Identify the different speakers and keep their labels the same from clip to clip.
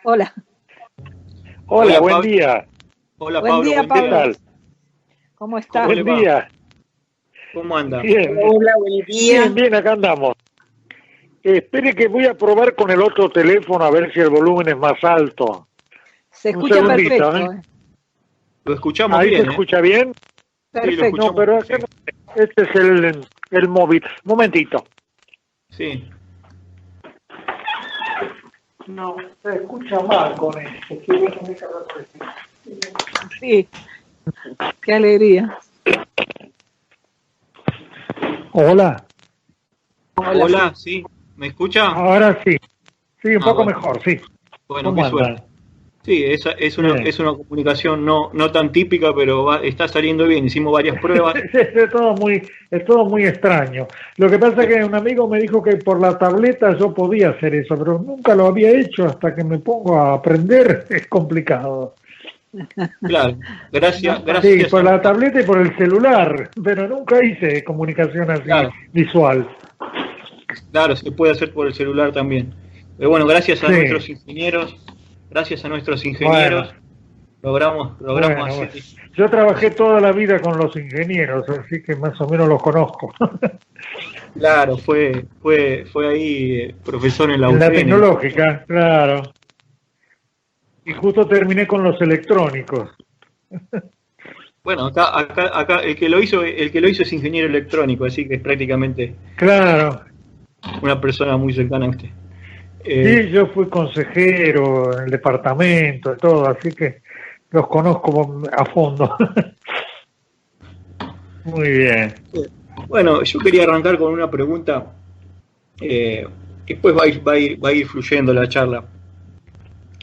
Speaker 1: Hola.
Speaker 2: Hola, buen
Speaker 3: Pablo.
Speaker 2: día.
Speaker 3: Hola
Speaker 1: Buen
Speaker 3: Pablo,
Speaker 1: día,
Speaker 3: buen
Speaker 2: ¿Qué
Speaker 1: Pablo.
Speaker 3: día.
Speaker 2: tal?
Speaker 1: ¿Cómo estás?
Speaker 3: ¿Cómo le
Speaker 2: Buen
Speaker 3: va?
Speaker 2: día.
Speaker 3: ¿Cómo anda?
Speaker 2: Bien,
Speaker 4: Hola, buen
Speaker 2: bien,
Speaker 4: día.
Speaker 2: bien, acá andamos. Espere que voy a probar con el otro teléfono a ver si el volumen es más alto.
Speaker 1: Se
Speaker 2: Un
Speaker 1: escucha
Speaker 2: segundito,
Speaker 1: perfecto.
Speaker 2: ¿eh?
Speaker 3: Lo escuchamos
Speaker 2: Ahí se
Speaker 3: bien, ¿eh?
Speaker 2: escucha bien.
Speaker 3: Sí, lo
Speaker 1: Perfecto.
Speaker 2: No,
Speaker 3: escuchamos
Speaker 2: pero acá
Speaker 3: perfecto.
Speaker 2: no. Este es el móvil. Momentito.
Speaker 3: Sí.
Speaker 2: No, se escucha mal con esto.
Speaker 1: Sí, qué alegría.
Speaker 2: Hola.
Speaker 3: Hola, sí. ¿Me escucha?
Speaker 2: Ahora sí. Sí, un poco
Speaker 3: Bueno.
Speaker 2: mejor, sí.
Speaker 3: Bueno,
Speaker 2: ¿Cómo
Speaker 3: qué
Speaker 2: andan?
Speaker 3: suerte. Sí, es
Speaker 2: Bien.
Speaker 3: una comunicación no tan típica, pero está saliendo bien. Hicimos varias pruebas.
Speaker 2: Es todo muy extraño. Lo que pasa es que un amigo me dijo que por la tableta yo podía hacer eso, pero nunca lo había hecho hasta que me pongo a aprender. Es complicado.
Speaker 3: Claro,
Speaker 1: No,
Speaker 2: Sí,
Speaker 3: gracias
Speaker 2: por
Speaker 3: a
Speaker 2: la
Speaker 3: nuestro,
Speaker 2: tableta y por el celular, pero nunca hice comunicación así
Speaker 3: claro,
Speaker 2: visual.
Speaker 3: claro, se puede hacer por el celular también. Pero bueno, gracias a
Speaker 2: Sí,
Speaker 3: nuestros
Speaker 2: bueno,
Speaker 3: ingenieros, logramos
Speaker 2: bueno,
Speaker 3: hacer.
Speaker 2: bueno. Yo trabajé toda la vida con los ingenieros, así que más o menos los conozco.
Speaker 3: Claro, fue ahí profesor en la
Speaker 2: En la
Speaker 3: UCN.
Speaker 2: tecnológica, claro. Y justo terminé con los electrónicos.
Speaker 3: Bueno, acá el que lo hizo es ingeniero electrónico, así que es prácticamente
Speaker 2: Claro.
Speaker 3: una persona muy cercana a usted. Eh,
Speaker 2: Sí, yo fui consejero en el departamento y todo, así que los conozco a fondo. Muy bien.
Speaker 3: bueno, yo quería arrancar con una pregunta, después va a ir fluyendo la charla.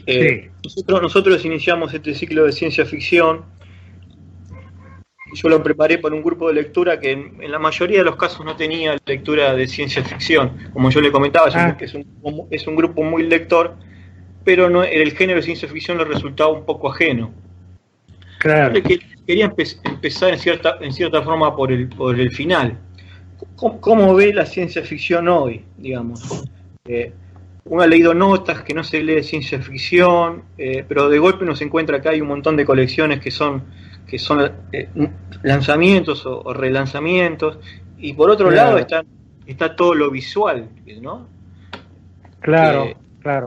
Speaker 2: Sí.
Speaker 3: Nosotros iniciamos este ciclo de ciencia ficción. Yo lo preparé para un grupo de lectura que en la mayoría de los casos no tenía lectura de ciencia ficción. Como yo le comentaba,
Speaker 2: Ah,
Speaker 3: es un grupo muy lector, pero no, el género de ciencia ficción le resultaba un poco ajeno. Yo
Speaker 2: claro.
Speaker 3: quería empezar en cierta forma por el final. ¿Cómo ve la ciencia ficción hoy, digamos? Eh, Uno ha leído notas que no se lee ciencia ficción, pero de golpe uno se encuentra que hay un montón de colecciones que son lanzamientos o relanzamientos, y por otro lado
Speaker 2: Claro,
Speaker 3: está todo lo visual, ¿no? Que,
Speaker 2: claro, claro. Sí,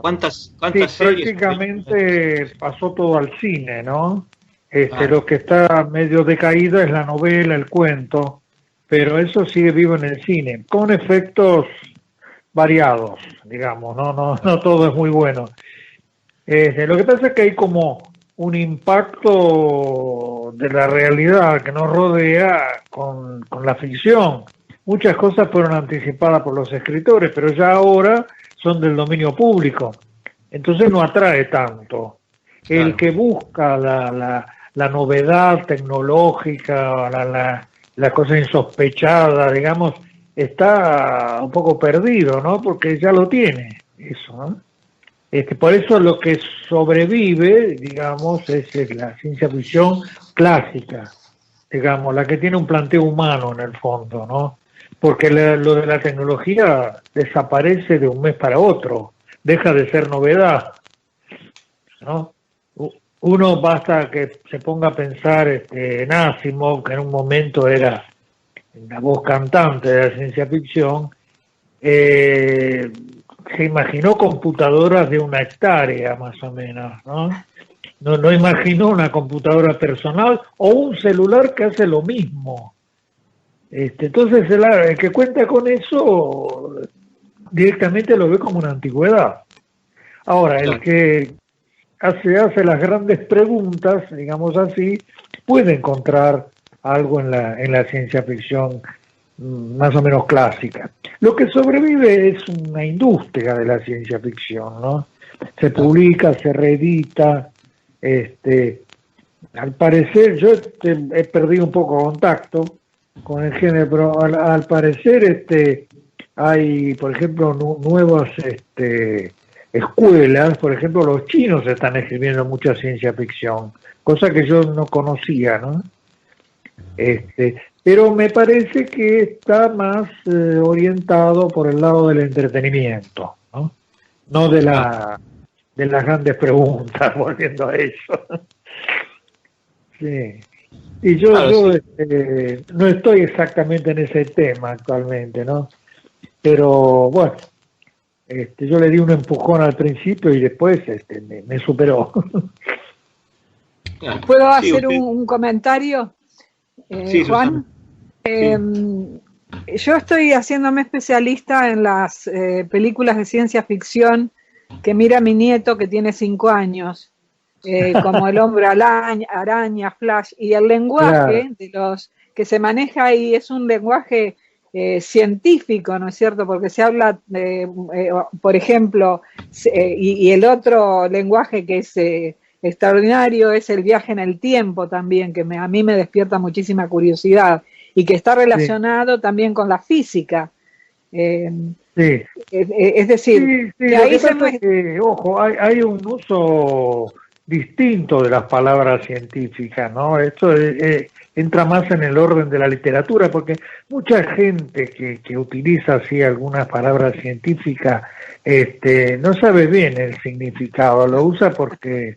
Speaker 3: ¿Cuántas series o películas?
Speaker 2: prácticamente pasó todo al cine, ¿no?
Speaker 3: Claro,
Speaker 2: Lo que está medio decaído es la novela, el cuento, pero eso sigue vivo en el cine, con efectos variados, digamos, no todo es muy bueno. Lo que pasa es que hay como un impacto de la realidad que nos rodea con la ficción. Muchas cosas fueron anticipadas por los escritores, pero ya ahora son del dominio público. Entonces no atrae tanto. El
Speaker 3: claro,
Speaker 2: que busca la novedad tecnológica, la cosa insospechada, digamos, está un poco perdido, ¿no? Porque ya lo tiene, eso, ¿no? Por eso lo que sobrevive, digamos, es la ciencia ficción clásica, digamos, la que tiene un planteo humano en el fondo, ¿no? Porque lo de la tecnología desaparece de un mes para otro, deja de ser novedad, ¿no? Uno basta que se ponga a pensar en Asimov, que en un momento era la voz cantante de la ciencia ficción, eh, se imaginó computadoras de 1 hectárea más o menos, ¿no? No imaginó una computadora personal o un celular que hace lo mismo. Entonces el que cuenta con eso directamente lo ve como una antigüedad. Ahora, el
Speaker 3: claro.
Speaker 2: que hace las grandes preguntas, digamos así, puede encontrar algo en la ciencia ficción más o menos clásica. Lo que sobrevive es una industria de la ciencia ficción, ¿no? Se
Speaker 3: Claro.
Speaker 2: publica, se reedita, al parecer, yo he perdido un poco contacto con el género, pero al parecer hay, por ejemplo, nuevas escuelas, por ejemplo, los chinos están escribiendo mucha ciencia ficción, cosa que yo no conocía, ¿no? Pero me parece que está más orientado por el lado del entretenimiento, ¿no? No de
Speaker 3: Ah,
Speaker 2: de las grandes preguntas, volviendo a eso. Sí. Y yo,
Speaker 3: Claro, sí.
Speaker 2: no estoy exactamente en ese tema actualmente, ¿no? Pero bueno, yo le di un empujón al principio y después me superó.
Speaker 3: Claro.
Speaker 1: ¿Puedo
Speaker 3: Sí,
Speaker 1: hacer
Speaker 3: usted.
Speaker 1: un comentario,
Speaker 3: Sí, Susana.
Speaker 1: Juan?
Speaker 3: Sí.
Speaker 1: Yo estoy haciéndome especialista en las películas de ciencia ficción que mira mi nieto que tiene 5 años, como El Hombre Araña, Flash, y el
Speaker 2: Claro,
Speaker 1: lenguaje de los que se maneja ahí es un lenguaje científico, ¿no es cierto? Porque se habla, por ejemplo, y el otro lenguaje que es extraordinario es el viaje en el tiempo también, que a mí me despierta muchísima curiosidad y que está
Speaker 2: sí,
Speaker 1: relacionado también con la física. Eh,
Speaker 2: sí.
Speaker 1: es decir,
Speaker 2: Sí, sí,
Speaker 1: que
Speaker 2: lo
Speaker 1: ahí
Speaker 2: que
Speaker 1: se
Speaker 2: pasa es
Speaker 1: muestra.
Speaker 2: que, ojo, hay un uso distinto de las palabras científicas, ¿no? Esto entra más en el orden de la literatura, porque mucha gente que utiliza así algunas palabras científicas, no sabe bien el significado, lo usa porque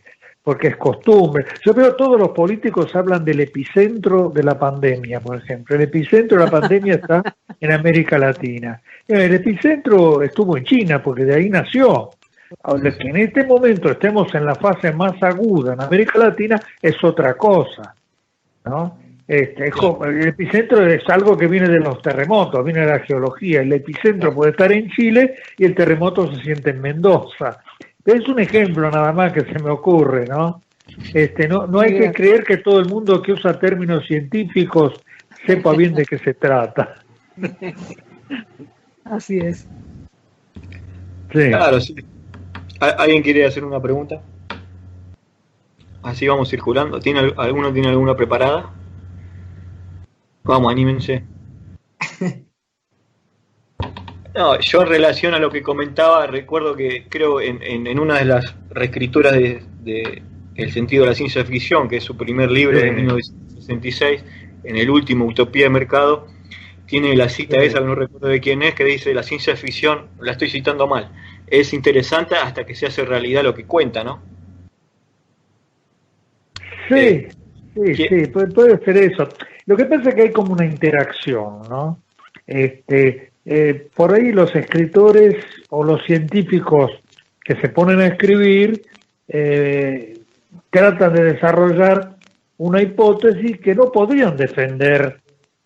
Speaker 2: es costumbre. Yo veo todos los políticos hablan del epicentro de la pandemia, por ejemplo. El epicentro de la pandemia está en América Latina. El epicentro estuvo en China, porque de ahí nació. Ahora, que en este momento estemos en la fase más aguda en América Latina es otra cosa, ¿no?
Speaker 3: Claro.
Speaker 2: El epicentro es algo que viene de los terremotos, viene de la geología. El epicentro puede estar en Chile y el terremoto se siente en Mendoza. Es un ejemplo nada más que se me ocurre, ¿no? No
Speaker 1: Muy
Speaker 2: hay que
Speaker 1: bien,
Speaker 2: creer que todo el mundo que usa términos científicos sepa bien de qué se trata.
Speaker 1: así es.
Speaker 2: Sí.
Speaker 3: Claro, sí. ¿Alguien quiere hacer una pregunta? Así vamos circulando. ¿Alguno tiene alguna preparada? Vamos, anímense. No, yo en relación a lo que comentaba, recuerdo que creo en una de las reescrituras de El sentido de la ciencia ficción, que es su primer
Speaker 2: Sí,
Speaker 3: libro de 1966, en el último, Utopía de Mercado, tiene la cita esa,
Speaker 2: sí,
Speaker 3: que no recuerdo de quién es, que dice: la ciencia ficción, la estoy citando mal, es interesante hasta que se hace realidad lo que cuenta, ¿no? Eh,
Speaker 2: sí, sí,
Speaker 3: que-
Speaker 2: sí, puede ser eso. Lo que pasa es que hay como una interacción, ¿no? Por ahí los escritores o los científicos que se ponen a escribir eh, tratan de desarrollar una hipótesis que no podrían defender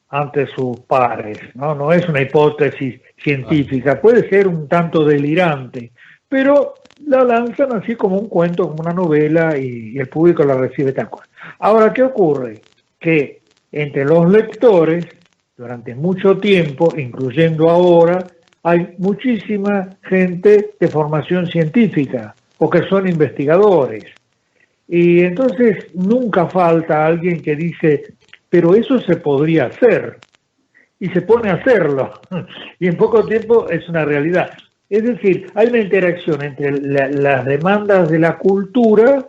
Speaker 2: ante sus pares, ¿no? No es una hipótesis científica, puede ser un tanto delirante, pero la lanzan así como un cuento, como una novela y el público la recibe tal cual. Ahora, ¿qué ocurre? Que entre los lectores, durante mucho tiempo, incluyendo ahora, hay muchísima gente de formación científica o que son investigadores. Y entonces nunca falta alguien que dice, pero eso se podría hacer, y se pone a hacerlo, y en poco tiempo es una realidad. Es decir, hay una interacción entre las demandas de la cultura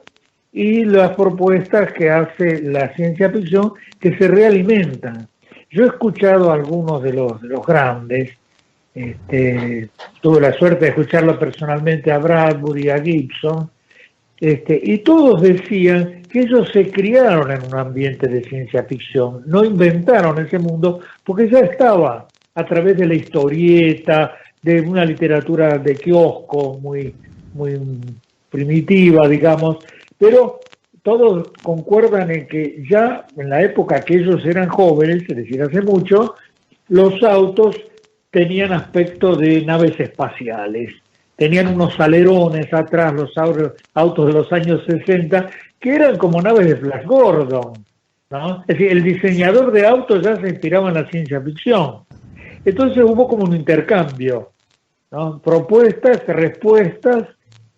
Speaker 2: y las propuestas que hace la ciencia ficción que se realimentan. Yo he escuchado a algunos de los grandes, tuve la suerte de escucharlo personalmente a Bradbury y a Gibson, y todos decían que ellos se criaron en un ambiente de ciencia ficción, no inventaron ese mundo porque ya estaba a través de la historieta, de una literatura de kiosco muy primitiva, digamos, pero todos concuerdan en que ya en la época que ellos eran jóvenes, es decir, hace mucho, los autos tenían aspecto de naves espaciales, tenían unos alerones atrás, los autos de los años 60, que eran como naves de Flash Gordon, ¿no? Es decir, el diseñador de autos ya se inspiraba en la ciencia ficción. Entonces hubo como un intercambio, ¿no? Propuestas, respuestas,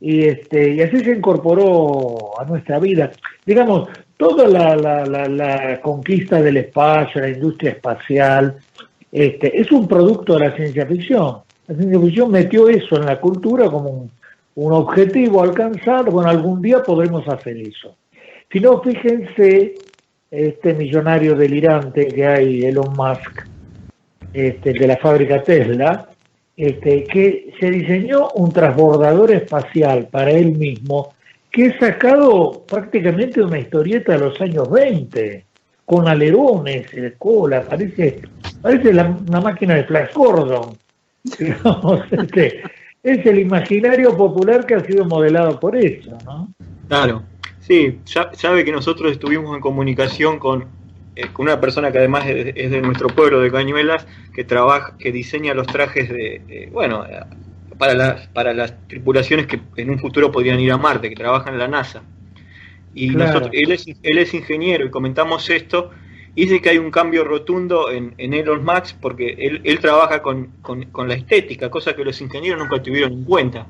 Speaker 2: y así se incorporó a nuestra vida. Digamos, toda la conquista del espacio, la industria espacial, es un producto de la ciencia ficción. La ciencia ficción metió eso en la cultura como un objetivo a alcanzar. Bueno, algún día podremos hacer eso. Si no, fíjense este millonario delirante que hay, Elon Musk, de la fábrica Tesla, que se diseñó un transbordador espacial para él mismo, que es sacado prácticamente de una historieta de los años 20, con alerones, cola, parece una máquina de Flash Gordon. Digamos, es el imaginario popular que ha sido modelado por eso, ¿no?
Speaker 3: Claro, sí, sabe que nosotros estuvimos en comunicación con una persona que además es de nuestro pueblo de Cañuelas, que diseña los trajes para las tripulaciones que en un futuro podrían ir a Marte, que trabajan en la NASA. Y
Speaker 2: Claro.
Speaker 3: él es ingeniero y comentamos esto, y dice que hay un cambio rotundo en Elon Musk porque él trabaja con la estética, cosa que los ingenieros nunca tuvieron en cuenta.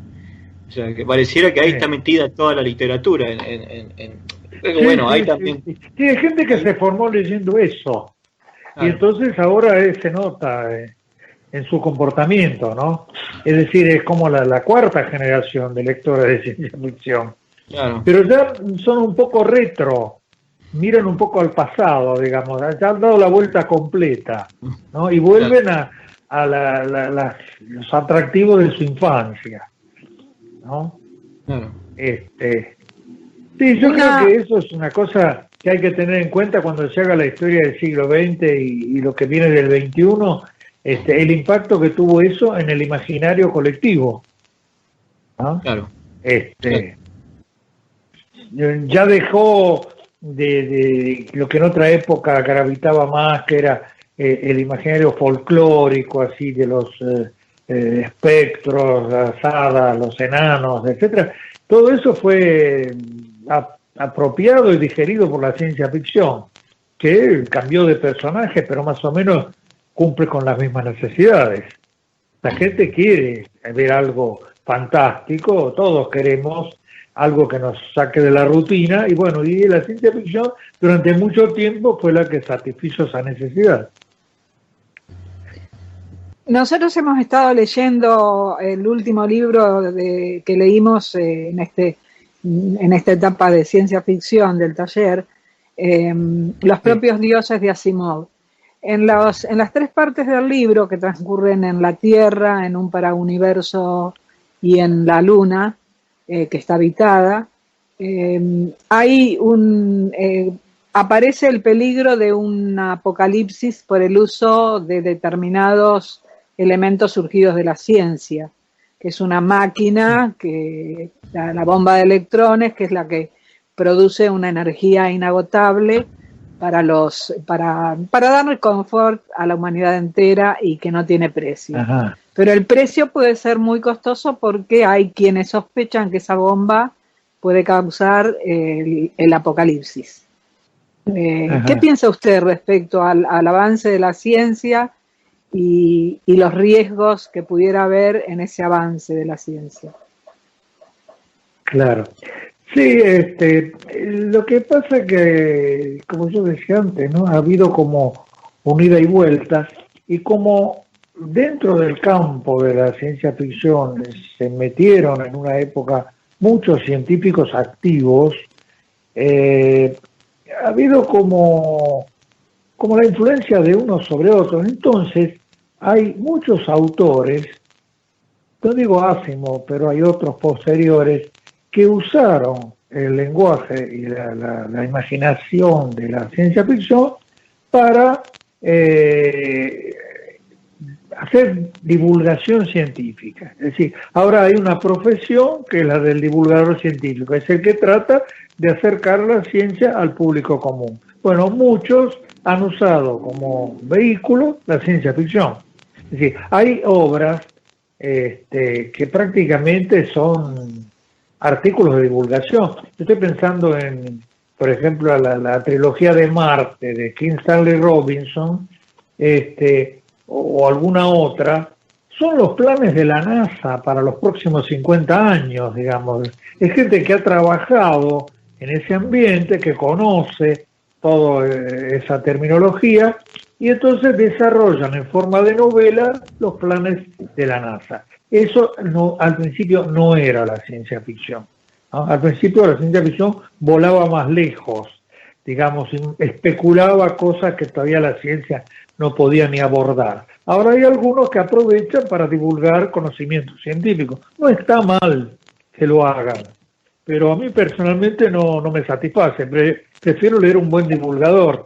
Speaker 3: O sea, que pareciera que ahí está metida toda la literatura. Pero bueno, ahí también.
Speaker 2: Sí. Sí, hay gente que se formó leyendo eso. Y
Speaker 3: Claro.
Speaker 2: entonces ahora se nota en su comportamiento, ¿no? Es decir, es como la cuarta generación de lectores de ciencia ficción.
Speaker 3: Claro.
Speaker 2: Pero ya son un poco retro, miran un poco al pasado, digamos, ya han dado la vuelta completa, ¿no? Y vuelven a los atractivos de su infancia, ¿no?
Speaker 3: Claro.
Speaker 2: Sí, yo creo que eso es una cosa que hay que tener en cuenta cuando se haga la historia del siglo XX y lo que viene del XXI, el impacto que tuvo eso en el imaginario colectivo, ¿no?
Speaker 3: Claro.
Speaker 2: Ya dejó de lo que en otra época gravitaba más, que era el imaginario folclórico, así de los espectros, las hadas, los enanos, etcétera. Todo eso fue apropiado y digerido por la ciencia ficción, que cambió de personaje, pero más o menos cumple con las mismas necesidades. La gente quiere ver algo fantástico, todos queremos algo que nos saque de la rutina, y bueno, y la ciencia ficción durante mucho tiempo fue la que satisfizo esa necesidad.
Speaker 1: Nosotros hemos estado leyendo el último libro que leímos en esta etapa de ciencia ficción del taller, Los propios dioses de Asimov. En las 3 partes del libro, que transcurren en la Tierra, en un parauniverso y en la Luna, que está habitada, aparece el peligro de un apocalipsis por el uso de determinados elementos surgidos de la ciencia, que es una máquina, la bomba de electrones, que es la que produce una energía inagotable para darle confort a la humanidad entera y que no tiene precio.
Speaker 2: Ajá.
Speaker 1: Pero el precio puede ser muy costoso porque hay quienes sospechan que esa bomba puede causar el apocalipsis. ¿Qué piensa usted respecto al avance de la ciencia y los riesgos que pudiera haber en ese avance de la ciencia?
Speaker 2: Claro. Sí, lo que pasa que, como yo decía antes, ¿no? Ha habido como un ida y vuelta, y como dentro del campo de la ciencia ficción se metieron en una época muchos científicos activos, ha habido como la influencia de unos sobre otros. Entonces, hay muchos autores, no digo Asimov, pero hay otros posteriores, que usaron el lenguaje y la imaginación de la ciencia ficción para hacer divulgación científica. Es decir, ahora hay una profesión que es la del divulgador científico, es el que trata de acercar la ciencia al público común. Bueno, muchos han usado como vehículo la ciencia ficción. Es decir, hay obras que prácticamente son artículos de divulgación. Yo estoy pensando en, por ejemplo, la trilogía de Marte de Kim Stanley Robinson, o alguna otra. Son los planes de la NASA para los próximos 50 años, digamos. Es gente que ha trabajado en ese ambiente, que conoce toda esa terminología, y entonces desarrollan en forma de novela los planes de la NASA. Eso al principio no era la ciencia ficción, ¿no? Al principio la ciencia ficción volaba más lejos, digamos, especulaba cosas que todavía la ciencia no podía ni abordar. Ahora hay algunos que aprovechan para divulgar conocimientos científicos. No está mal que lo hagan, pero a mí personalmente no me satisface. Prefiero leer un buen divulgador.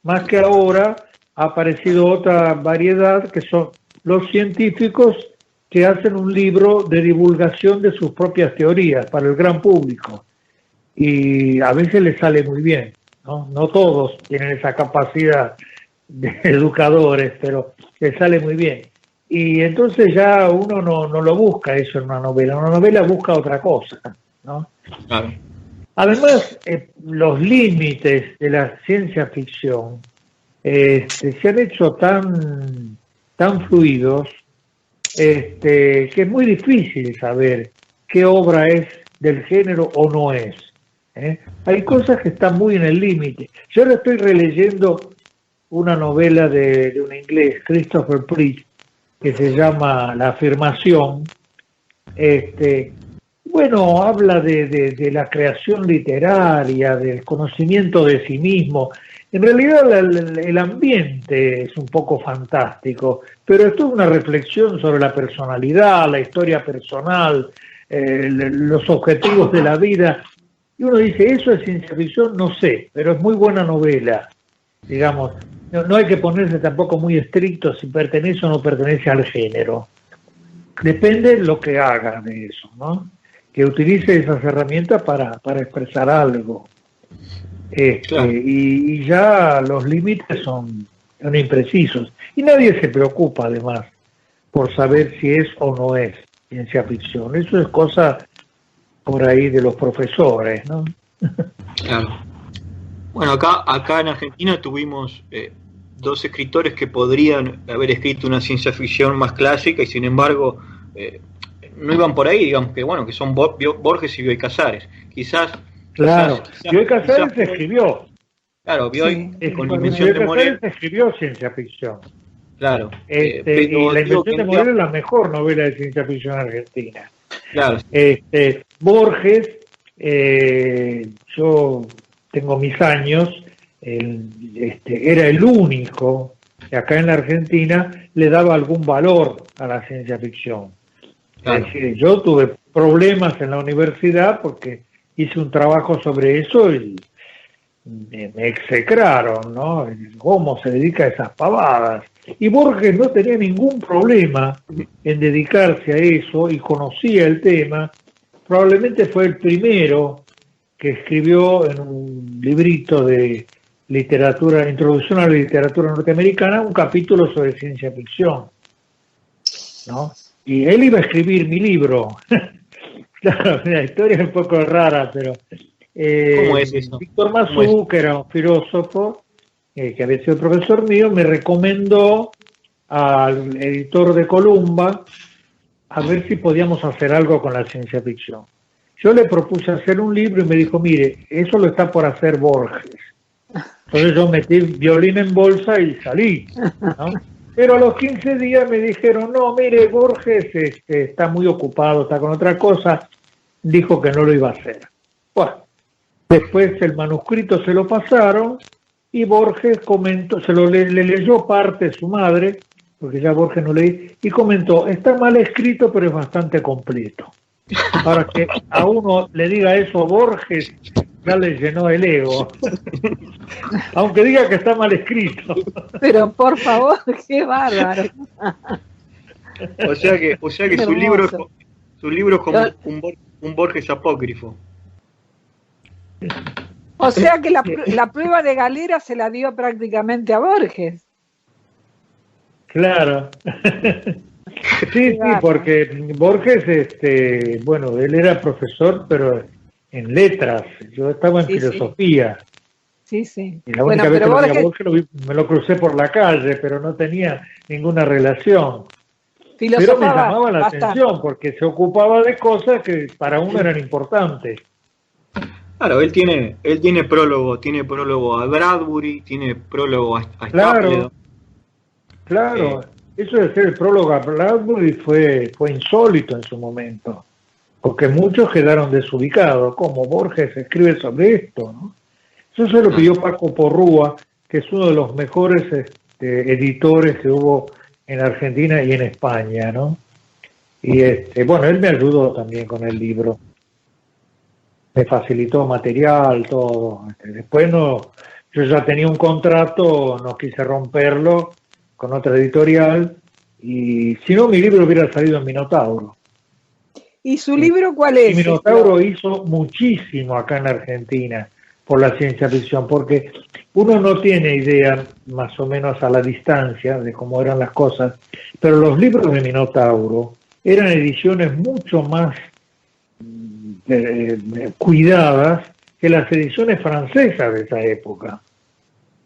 Speaker 2: Más que ahora ha aparecido otra variedad que son los científicos que hacen un libro de divulgación de sus propias teorías para el gran público. Y a veces les sale muy bien, ¿no? No todos tienen esa capacidad de educadores, pero les sale muy bien. Y entonces ya uno no lo busca eso en una novela busca otra cosa, ¿no?
Speaker 3: Claro.
Speaker 2: Además, los límites de la ciencia ficción se han hecho tan fluidos que es muy difícil saber qué obra es del género o no es. Hay cosas que están muy en el límite. Yo ahora estoy releyendo una novela de un inglés, Christopher Priest, que se llama La Afirmación. Bueno, habla de la creación literaria, del conocimiento de sí mismo. En realidad el ambiente es un poco fantástico, pero esto es una reflexión sobre la personalidad, la historia personal, los objetivos de la vida. Y uno dice, ¿eso es ciencia ficción? No sé, pero es muy buena novela. Digamos, no hay que ponerse tampoco muy estricto si pertenece o no pertenece al género. Depende de lo que haga de eso, ¿no? Que utilice esas herramientas para expresar algo. Claro. Y ya los límites son imprecisos. Y nadie se preocupa, además, por saber si es o no es ciencia ficción. Eso es cosa por ahí de los profesores, ¿no?
Speaker 3: Claro. Bueno, acá en Argentina tuvimos dos escritores que podrían haber escrito una ciencia ficción más clásica y sin embargo no iban por ahí, digamos que bueno, que son Borges y Bioy Casares. Quizás
Speaker 2: Bioy Casares escribió.
Speaker 3: Claro, Bioy con la
Speaker 2: invención de Morel escribió ciencia ficción.
Speaker 3: Claro.
Speaker 2: Y la invención de Morel es la mejor novela de ciencia ficción argentina.
Speaker 3: Claro.
Speaker 2: Borges, yo tengo mis años, era el único que acá en la Argentina le daba algún valor a la ciencia ficción. Claro. Es decir, yo tuve problemas en la universidad porque hice un trabajo sobre eso y me execraron, ¿no? ¿Cómo se dedica a esas pavadas? Y Borges no tenía ningún problema en dedicarse a eso y conocía el tema. Probablemente fue el primero que escribió en un librito de literatura, Introducción a la literatura norteamericana, un capítulo sobre ciencia ficción, ¿no? Y él iba a escribir mi libro. Claro, la historia es un poco rara, pero
Speaker 3: ¿cómo es eso?
Speaker 2: Víctor Mazú, que era un filósofo, que había sido profesor mío, me recomendó al editor de Columba a ver si podíamos hacer algo con la ciencia ficción. Yo le propuse hacer un libro y me dijo, mire, eso lo está por hacer Borges. Entonces yo metí violín en bolsa y salí, ¿no? Pero a los 15 días me dijeron, no, mire, Borges está muy ocupado, está con otra cosa, dijo que no lo iba a hacer. Bueno, después el manuscrito se lo pasaron y Borges comentó, le leyó parte su madre, porque ya Borges no leí, y comentó, está mal escrito pero es bastante completo. Para que a uno le diga eso a Borges, ya le llenó el ego. Aunque diga que está mal escrito.
Speaker 1: Pero por favor, qué bárbaro.
Speaker 3: O sea que su libro es como un Borges apócrifo.
Speaker 1: O sea que la prueba de Galera se la dio prácticamente a Borges.
Speaker 2: Claro. Sí, porque Borges, bueno, él era profesor, pero en letras. Yo estaba en filosofía.
Speaker 1: Sí, sí.
Speaker 2: Y la única vez que lo vi a Borges me lo crucé por la calle, pero no tenía ninguna relación. Pero me llamaba la atención porque se ocupaba de cosas que para uno eran importantes.
Speaker 3: Claro, él tiene prólogo a Bradbury, tiene prólogo a Stapleton.
Speaker 2: Claro. Eso de hacer el prólogo a Bradbury fue insólito en su momento, porque muchos quedaron desubicados. ¿Cómo Borges escribe sobre esto, no? Eso se lo pidió Paco Porrúa, que es uno de los mejores editores que hubo en Argentina y en España, ¿no? Y bueno, él me ayudó también con el libro. Me facilitó material, todo. Después yo ya tenía un contrato, no quise romperlo con otra editorial, y si no, mi libro hubiera salido en Minotauro.
Speaker 1: ¿Y su libro cuál es?
Speaker 2: Y Minotauro hizo muchísimo acá en Argentina por la ciencia ficción, porque uno no tiene idea más o menos a la distancia de cómo eran las cosas, pero los libros de Minotauro eran ediciones mucho más cuidadas que las ediciones francesas de esa época.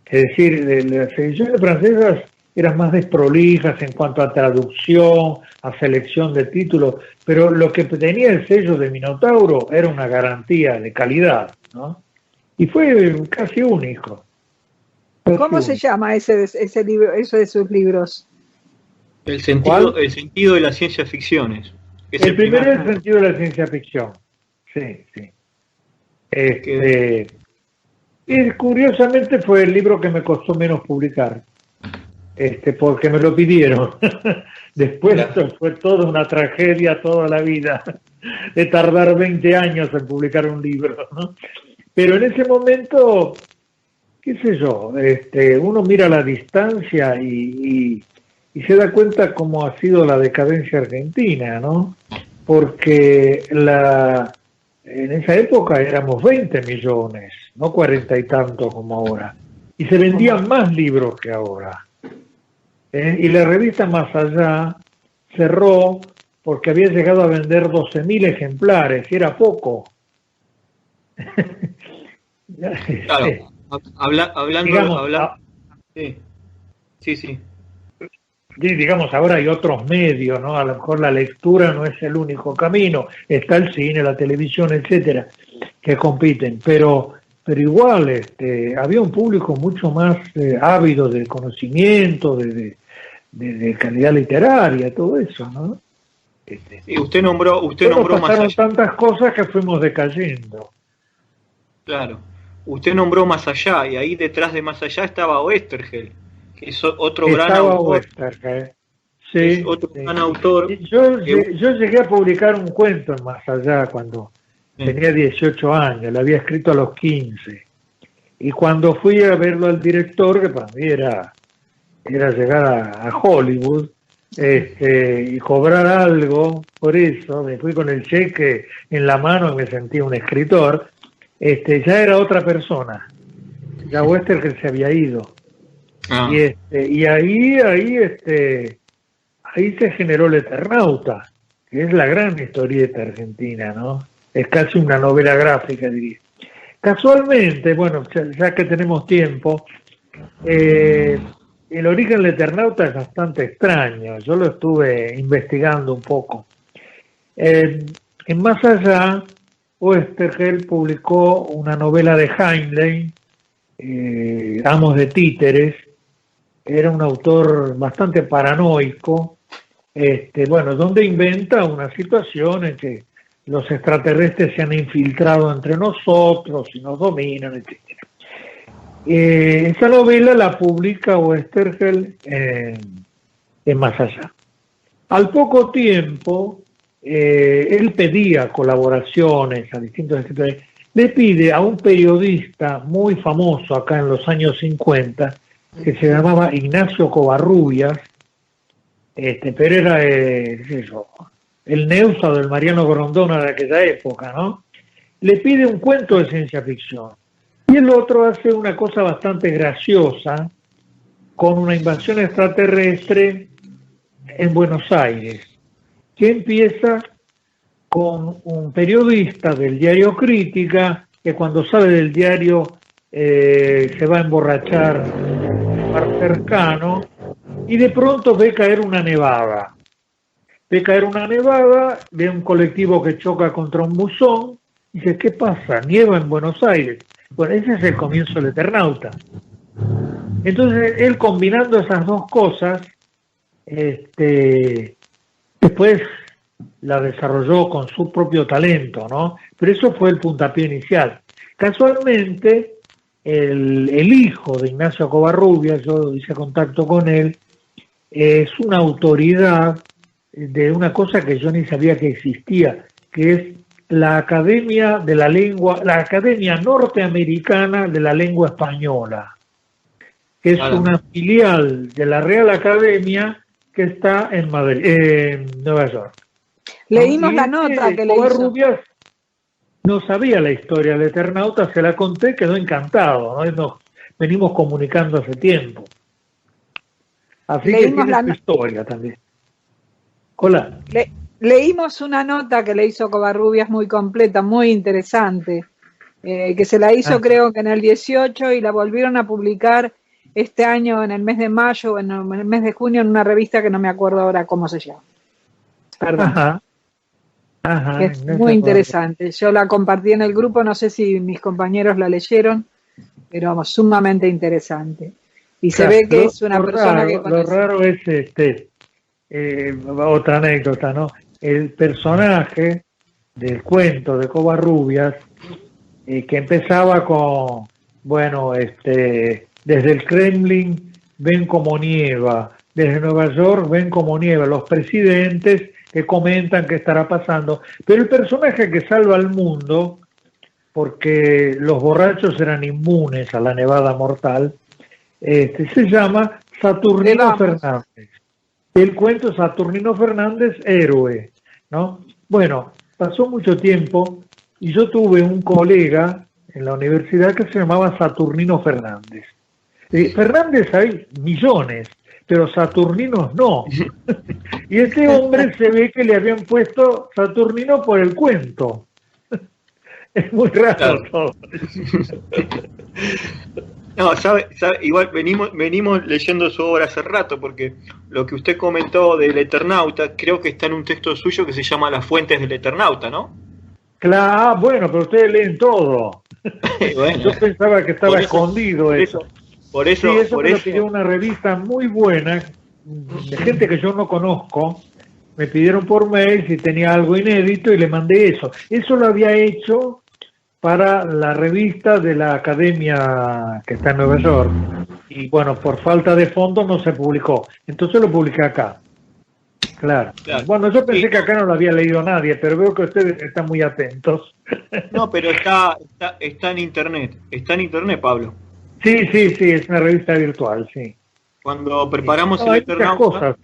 Speaker 2: Es decir, las ediciones francesas eran más desprolijas en cuanto a traducción, a selección de títulos, pero lo que tenía el sello de Minotauro era una garantía de calidad, ¿no? Y fue casi único.
Speaker 1: ¿Cómo se llama ese libro, eso de sus libros?
Speaker 3: El sentido de las ciencias ficciones.
Speaker 2: El primero es el sentido de la ciencia ficción. Sí, sí. Y curiosamente fue el libro que me costó menos publicar, porque me lo pidieron. Después fue toda una tragedia toda la vida de tardar 20 años en publicar un libro, ¿no? Pero en ese momento, qué sé yo, uno mira la distancia y se da cuenta cómo ha sido la decadencia argentina, ¿no? Porque en esa época éramos 20 millones, no 40 y tanto como ahora. Y se vendían más libros que ahora. Y la revista Más Allá cerró porque había llegado a vender 12.000 ejemplares, y era poco.
Speaker 3: Claro, hablando... Sí. Sí.
Speaker 2: Y digamos, ahora hay otros medios, ¿no? A lo mejor la lectura no es el único camino, está el cine, la televisión, etcétera, que compiten, pero igual había un público mucho más ávido de conocimiento, de calidad literaria, todo eso, ¿no?
Speaker 3: Sí, usted nombró Más
Speaker 2: Allá.
Speaker 3: Tantas
Speaker 2: cosas que fuimos decayendo.
Speaker 3: Claro, usted nombró Más Allá, y ahí detrás de Más Allá estaba Oesterheld, que es otro gran autor.
Speaker 2: Sí,
Speaker 3: es otro gran autor.
Speaker 2: Yo llegué a publicar un cuento en Más Allá cuando tenía 18 años, lo había escrito a los 15. Y cuando fui a verlo al director, que para mí era llegar a Hollywood, y cobrar algo por eso, me fui con el cheque en la mano y me sentí un escritor, ya era otra persona. Ya Westergel se había ido. Y ahí se generó El Eternauta, que es la gran historieta argentina, ¿no? Es casi una novela gráfica, diría. Casualmente, bueno, ya que tenemos tiempo, el origen del Eternauta es bastante extraño. Yo lo estuve investigando un poco. En Más Allá, Oesterheld publicó una novela de Heinlein, Amos de Títeres. Era un autor bastante paranoico, donde inventa una situación en que los extraterrestres se han infiltrado entre nosotros y nos dominan, etc. Esa novela la publica Oesterheld en Más Allá. Al poco tiempo, él pedía colaboraciones a distintos escritores. Le pide a un periodista muy famoso acá en los años 50, que se llamaba Ignacio Covarrubias, pero era el Neusa del Mariano Grondona de aquella época, ¿no? Le pide un cuento de ciencia ficción. Y el otro hace una cosa bastante graciosa con una invasión extraterrestre en Buenos Aires, que empieza con un periodista del diario Crítica, que cuando sale del diario se va a emborrachar en un bar cercano, y de pronto ve caer una nevada. Ve un colectivo que choca contra un buzón, y dice, ¿qué pasa? Nieva en Buenos Aires. Bueno, ese es el comienzo del Eternauta. Entonces, él combinando esas dos cosas, después la desarrolló con su propio talento, ¿no? Pero eso fue el puntapié inicial. Casualmente, el hijo de Ignacio Covarrubias, yo hice contacto con él, es una autoridad de una cosa que yo ni sabía que existía, que es la Academia de la Lengua, la Academia Norteamericana de la Lengua Española, que es una filial de la Real Academia que está en Madrid, en Nueva York.
Speaker 1: Leímos la nota que le hizo.
Speaker 2: Covarrubias no sabía la historia del Eternauta, se la conté, quedó encantado, ¿no? Nos venimos comunicando hace tiempo. Así
Speaker 1: Leímos
Speaker 2: que tiene su historia también. Hola.
Speaker 1: Leímos una nota que le hizo Covarrubias muy completa, muy interesante, que se la hizo creo que en el 18 y la volvieron a publicar este año en el mes de mayo, en el mes de junio, en una revista que no me acuerdo ahora cómo se llama. Perdón. Que es muy interesante. Yo la compartí en el grupo, no sé si mis compañeros la leyeron, pero vamos, sumamente interesante. Y se ve que es una persona que conoce.
Speaker 2: Lo raro es otra anécdota, ¿no? El personaje del cuento de Covarrubias, que empezaba con, bueno, desde el Kremlin ven como nieva, desde Nueva York ven como nieva, los presidentes que comentan qué estará pasando, pero el personaje que salva al mundo, porque los borrachos eran inmunes a la nevada mortal, se llama Saturnino Fernández. El cuento Saturnino Fernández, héroe, ¿no? Bueno, pasó mucho tiempo y yo tuve un colega en la universidad que se llamaba Saturnino Fernández. Fernández hay millones, pero Saturninos no. Y este hombre se ve que le habían puesto Saturnino por el cuento. Es muy raro todo.
Speaker 3: No, sabe, igual venimos leyendo su obra hace rato, porque lo que usted comentó del Eternauta, creo que está en un texto suyo que se llama Las fuentes del Eternauta, ¿no?
Speaker 2: Claro, bueno, pero ustedes leen todo.
Speaker 3: Bueno,
Speaker 2: yo pensaba que estaba escondido eso.
Speaker 3: Por eso
Speaker 2: me lo pidió una revista muy buena, de gente que yo no conozco, me pidieron por mail si tenía algo inédito y le mandé eso. Eso lo había hecho para la revista de la Academia que está en Nueva York, y bueno, por falta de fondos no se publicó, entonces lo publiqué acá. Claro. Bueno, yo pensé que acá no lo había leído nadie, pero veo que ustedes están muy atentos.
Speaker 3: No, pero está en internet, Pablo.
Speaker 2: Sí, es una revista virtual, sí.
Speaker 3: Cuando preparamos el Eternauta,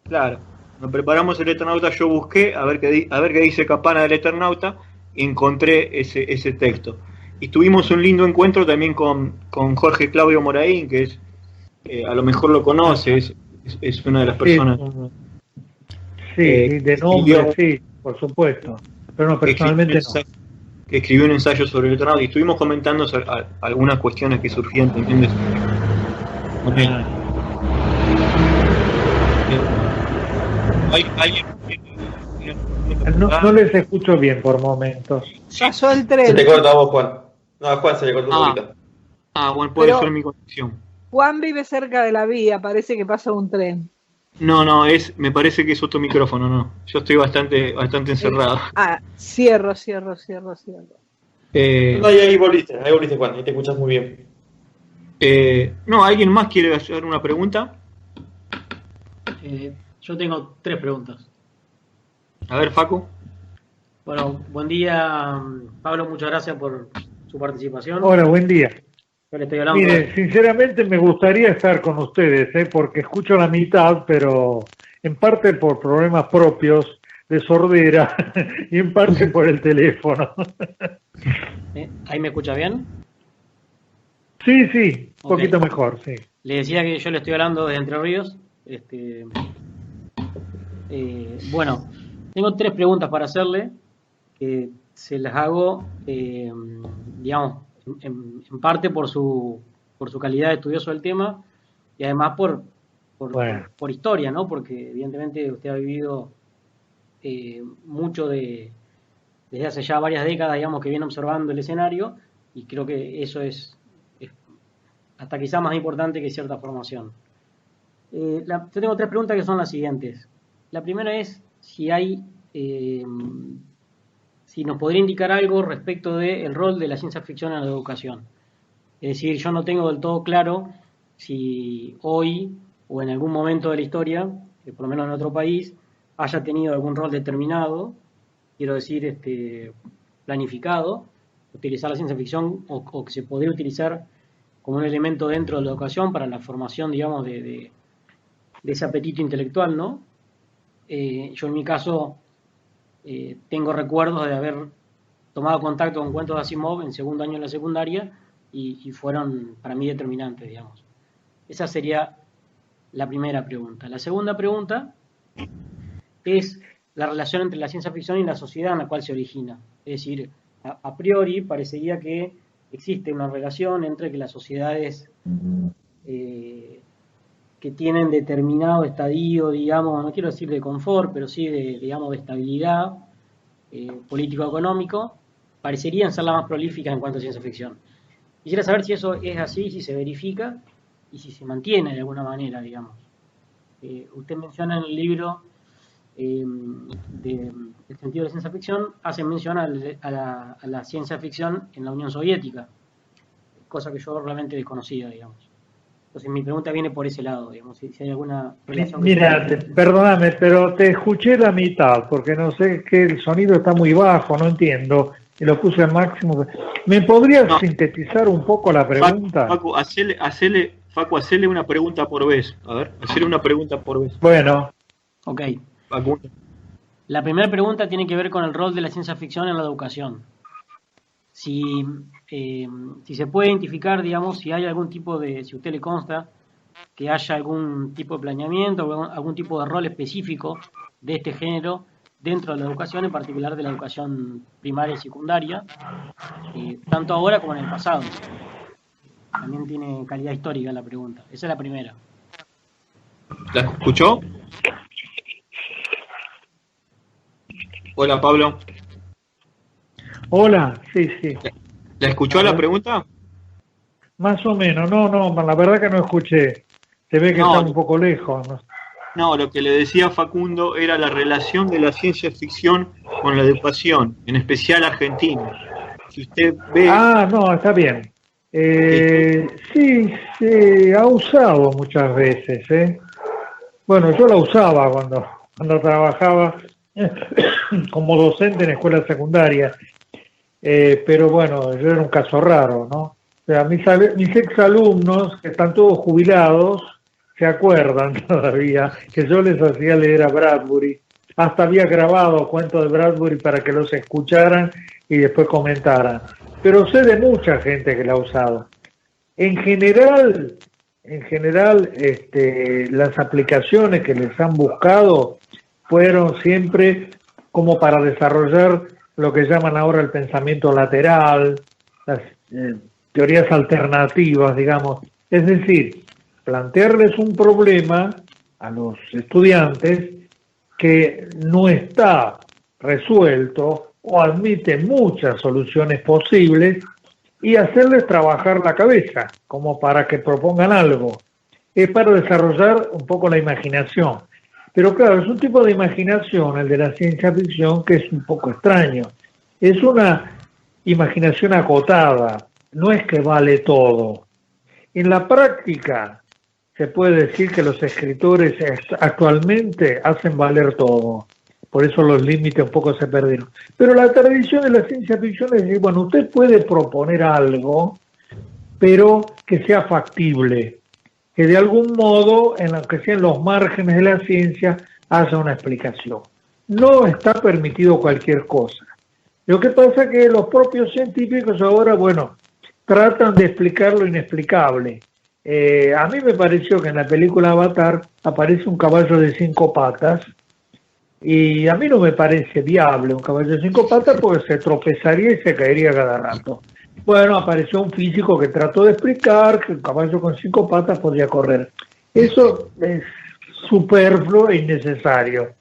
Speaker 3: claro, cuando preparamos el Eternauta yo busqué a ver qué dice Capana del Eternauta, y encontré ese texto. Y tuvimos un lindo encuentro también con Jorge Claudio Moraín, que es, a lo mejor lo conoce, es una de las personas.
Speaker 2: Sí, de nombre, sí, por supuesto, pero no, personalmente no.
Speaker 3: Que escribió un ensayo sobre el Eternauta y estuvimos comentando algunas cuestiones que surgían también de eso.
Speaker 2: No les escucho bien por momentos.
Speaker 1: Pasó el tren.
Speaker 4: Se te corta a vos, Juan. No, a Juan se le cortó un poquito.
Speaker 3: Bueno, puede ser mi conexión.
Speaker 1: Juan vive cerca de la vía, parece que pasa un tren.
Speaker 3: No, me parece que es otro micrófono, no. Yo estoy bastante encerrado.
Speaker 1: Cierro.
Speaker 4: No, ahí volviste, Juan, ahí te escuchas muy bien.
Speaker 3: No, ¿alguien más quiere hacer una pregunta?
Speaker 5: Yo tengo 3 preguntas.
Speaker 3: A ver, Facu.
Speaker 5: Bueno, buen día, Pablo, muchas gracias por su participación.
Speaker 2: Hola, buen día.
Speaker 5: Yo le estoy hablando.
Speaker 2: Mire, sinceramente me gustaría estar con ustedes, porque escucho la mitad, pero en parte por problemas propios de sordera y en parte por el teléfono.
Speaker 5: ¿Ahí me escucha bien?
Speaker 2: Sí, un poquito mejor, sí.
Speaker 5: Le decía que yo le estoy hablando desde Entre Ríos. Bueno, tengo 3 preguntas para hacerle, que se las hago, digamos, en parte por su calidad de estudioso del tema y además por historia, ¿no? Porque evidentemente usted ha vivido mucho desde hace ya varias décadas, digamos, que viene observando el escenario, y creo que eso es hasta quizá más importante que cierta formación. Yo tengo 3 preguntas que son las siguientes. La primera es si nos podría indicar algo respecto del rol de la ciencia ficción en la educación. Es decir, yo no tengo del todo claro si hoy o en algún momento de la historia, por lo menos en otro país, haya tenido algún rol determinado, quiero decir, planificado, utilizar la ciencia ficción o que se podría utilizar como un elemento dentro de la educación para la formación, digamos, de ese apetito intelectual, ¿no? Yo en mi caso tengo recuerdos de haber tomado contacto con cuentos de Asimov en segundo año de la secundaria y fueron para mí determinantes, digamos. Esa sería la primera pregunta. La segunda pregunta es la relación entre la ciencia ficción y la sociedad en la cual se origina. Es decir, a priori parecería que existe una relación entre que las sociedades que tienen determinado estadio, digamos, no quiero decir de confort, pero sí digamos, de estabilidad político-económico, parecerían ser las más prolíficas en cuanto a ciencia ficción. Quisiera saber si eso es así, si se verifica y si se mantiene de alguna manera, digamos. Usted menciona en el libro del sentido de la ciencia ficción, hace mención a la ciencia ficción en la Unión Soviética, cosa que yo realmente desconocía, digamos. Entonces mi pregunta viene por ese lado, digamos, si hay alguna relación.
Speaker 2: Mira, perdóname, pero te escuché la mitad, porque no sé, que el sonido está muy bajo, no entiendo, y lo puse al máximo. ¿Me podrías sintetizar un poco la pregunta?
Speaker 3: Facu, hacele una pregunta por vez. A ver, hacele una pregunta por vez.
Speaker 2: Bueno.
Speaker 5: Ok.
Speaker 3: Facu.
Speaker 5: La primera pregunta tiene que ver con el rol de la ciencia ficción en la educación. Si se puede identificar, digamos, si hay algún tipo de, si a usted le consta, que haya algún tipo de planeamiento o algún tipo de rol específico de este género dentro de la educación, en particular de la educación primaria y secundaria, tanto ahora como en el pasado. También tiene calidad histórica la pregunta. Esa es la primera.
Speaker 3: ¿La escuchó? Hola, Pablo.
Speaker 2: Hola, sí.
Speaker 3: ¿La escuchó la pregunta?
Speaker 2: Más o menos, no, la verdad que no escuché. Se ve que está un poco lejos.
Speaker 3: No, lo que le decía Facundo era la relación de la ciencia ficción con la educación, en especial argentina. Si usted ve...
Speaker 2: no, está bien. Sí, se ha usado muchas veces. Bueno, yo la usaba cuando trabajaba como docente en escuela secundaria. Pero bueno, yo era un caso raro, ¿no? O sea, mis exalumnos, que están todos jubilados, se acuerdan todavía que yo les hacía leer a Bradbury. Hasta había grabado cuentos de Bradbury para que los escucharan y después comentaran. Pero sé de mucha gente que la ha usado. En general, las aplicaciones que les han buscado fueron siempre como para desarrollar lo que llaman ahora el pensamiento lateral, las teorías alternativas, digamos. Es decir, plantearles un problema a los estudiantes que no está resuelto o admite muchas soluciones posibles y hacerles trabajar la cabeza, como para que propongan algo. Es para desarrollar un poco la imaginación. Pero claro, es un tipo de imaginación, el de la ciencia ficción, que es un poco extraño. Es una imaginación acotada, no es que vale todo. En la práctica se puede decir que los escritores actualmente hacen valer todo. Por eso los límites un poco se perdieron. Pero la tradición de la ciencia ficción es decir, bueno, usted puede proponer algo, pero que sea factible, que de algún modo, en lo que sean los márgenes de la ciencia, haya una explicación. No está permitido cualquier cosa. Lo que pasa es que los propios científicos ahora, bueno, tratan de explicar lo inexplicable. A mí me pareció que en la película Avatar aparece un caballo de 5 patas, y a mí no me parece viable un caballo de 5 patas porque se tropezaría y se caería cada rato. Bueno, apareció un físico que trató de explicar que un caballo con 5 patas podía correr. Eso es superfluo e innecesario.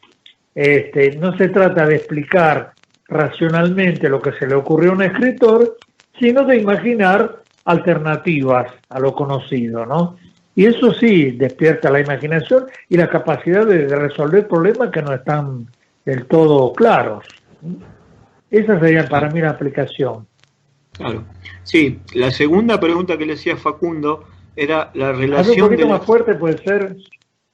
Speaker 2: No se trata de explicar racionalmente lo que se le ocurrió a un escritor, sino de imaginar alternativas a lo conocido, ¿no? Y eso sí despierta la imaginación y la capacidad de resolver problemas que no están del todo claros. Esa sería para mí la aplicación.
Speaker 3: Claro. Sí, la segunda pregunta que le hacía Facundo era la
Speaker 2: Haz un
Speaker 3: relación
Speaker 2: poquito
Speaker 3: de
Speaker 2: más fuerte, puede ser.